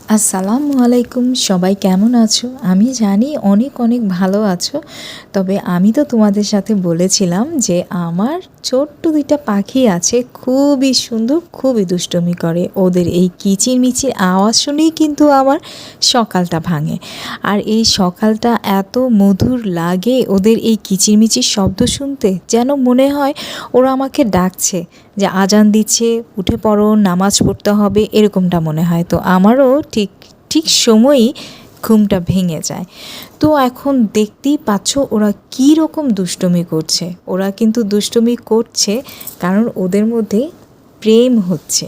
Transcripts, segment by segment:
আসসালামু আলাইকুম, সবাই কেমন আছো? আমি জানি অনেক অনেক ভালো আছো। তবে আমি তো তোমাদের সাথে বলেছিলাম যে আমার ছোট্ট দুইটা পাখি আছে, খুবই সুন্দর, খুবই দুষ্টুমি করে। ওদের এই কিচিরমিচির আওয়াজ শুনেই কিন্তু আমার সকালটা ভাঙে। আর এই সকালটা এত মধুর লাগে ওদের এই কিচিরমিচির শব্দ শুনতে, যেন মনে হয় ওরা আমাকে ডাকছে, যে আজান দিচ্ছে, উঠে পড়ো, নামাজ পড়তে হবে, এরকমটা মনে হয়। তো আমারও ঠিক ঠিক সময়ই ঘুমটা ভেঙে যায়। তো এখন দেখতেই পাচ্ছ ওরা কী রকম দুষ্টুমি করছে। ওরা কিন্তু দুষ্টুমি করছে কারণ ওদের মধ্যে প্রেম হচ্ছে।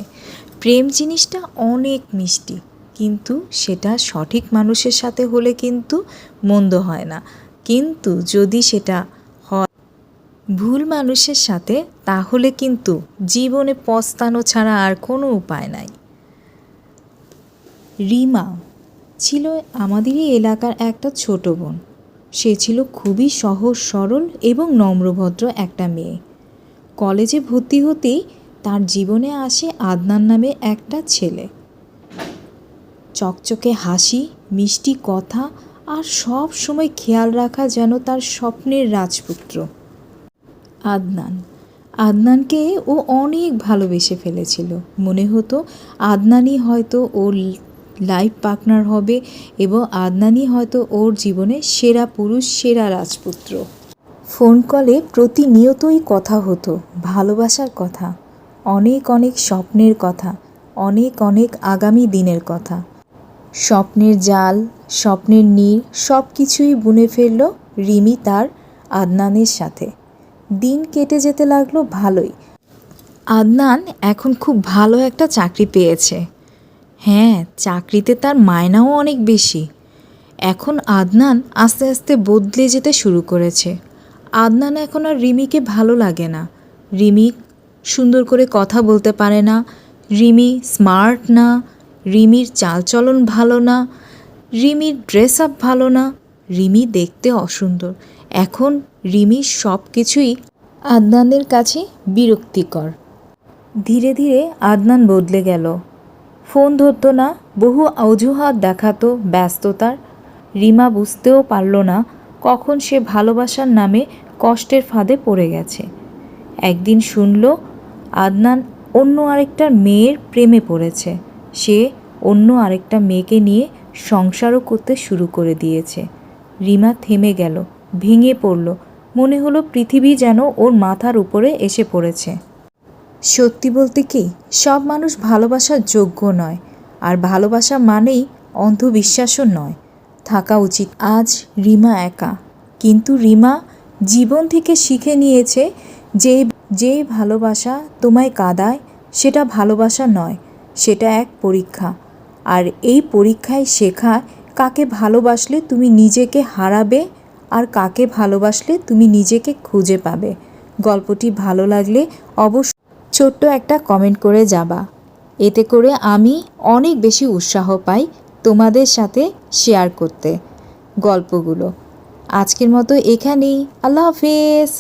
প্রেম জিনিসটা অনেক মিষ্টি, কিন্তু সেটা সঠিক মানুষের সাথে হলে কিন্তু মন্দ হয় না। কিন্তু যদি সেটা ভুল মানুষের সাথে, তাহলে কিন্তু জীবনে পস্তানো ছাড়া আর কোনো উপায় নাই। রিমা ছিল আমাদেরই এলাকার একটা ছোট বোন। সে ছিল খুবই সহজ সরল এবং নম্রভদ্র একটা মেয়ে। কলেজে ভর্তি হতেই তার জীবনে আসে আদনান নামে একটা ছেলে। চকচকে হাসি, মিষ্টি কথা আর সব সময় খেয়াল রাখা যেন তার স্বপ্নের রাজপুত্র। আদনানকে ও অনেক ভালোবেসে ফেলেছিল। মনে হতো আদনানই হয়তো ওর লাইফ পার্টনার হবে এবং আদনানই হয়তো ওর জীবনে সেরা পুরুষ, সেরা রাজপুত্র। ফোন কলে প্রতিনিয়তই কথা হতো, ভালোবাসার কথা, অনেক অনেক স্বপ্নের কথা, অনেক অনেক আগামী দিনের কথা। স্বপ্নের জাল, স্বপ্নের নীড় সব কিছুই বুনে ফেলল রিমি তার আদনানের সাথে। দিন কেটে যেতে লাগলো ভালোই। আদনান এখন খুব ভালো একটা চাকরি পেয়েছে। হ্যাঁ, চাকরিতে তার মায়নাও অনেক বেশি। এখন আদনান আস্তে আস্তে বদলে যেতে শুরু করেছে। আদনান এখন আর রিমিকে ভালো লাগে না। রিমি সুন্দর করে কথা বলতে পারে না, রিমি স্মার্ট না, রিমির চালচলন ভালো না, রিমির ড্রেস আপ ভালো না, রিমি দেখতে অসুন্দর। এখন রিমির সব কিছুই আদনানের কাছে বিরক্তিকর। ধীরে ধীরে আদনান বদলে গেল। ফোন ধরতো না, বহু অজুহাত দেখাতো ব্যস্ততার। রিমা বুঝতেও পারল না কখন সে ভালোবাসার নামে কষ্টের ফাঁদে পড়ে গেছে। একদিন শুনল আদনান অন্য আরেকটা মেয়ের প্রেমে পড়েছে। সে অন্য আরেকটা মেয়েকে নিয়ে সংসারও করতে শুরু করে দিয়েছে। রিমা থেমে গেল, ভেঙে পড়ল। মনে হলো পৃথিবী যেন ওর মাথার উপরে এসে পড়েছে। সত্যি বলতে কি, সব মানুষ ভালোবাসার যোগ্য নয়, আর ভালোবাসা মানেই অন্ধবিশ্বাসও নয়। থাকা উচিত। আজ রিমা একা, কিন্তু রিমা জীবন থেকে শিখে নিয়েছে যেই ভালোবাসা তোমায় কাঁদায় সেটা ভালোবাসা নয়, সেটা এক পরীক্ষা। আর এই পরীক্ষায় শেখায় কাকে ভালোবাসলে তুমি নিজেকে হারাবে আর কাকে ভালোবাসলে তুমি নিজেকে খুঁজে পাবে। গল্পটি ভালো লাগলে অবশ্যই ছোট্ট একটা কমেন্ট করে যাবা। এতে করে আমি অনেক বেশি উৎসাহ পাই তোমাদের সাথে শেয়ার করতে গল্পগুলো। আজকের মতো এখানেই। আল্লাহ হাফেজ।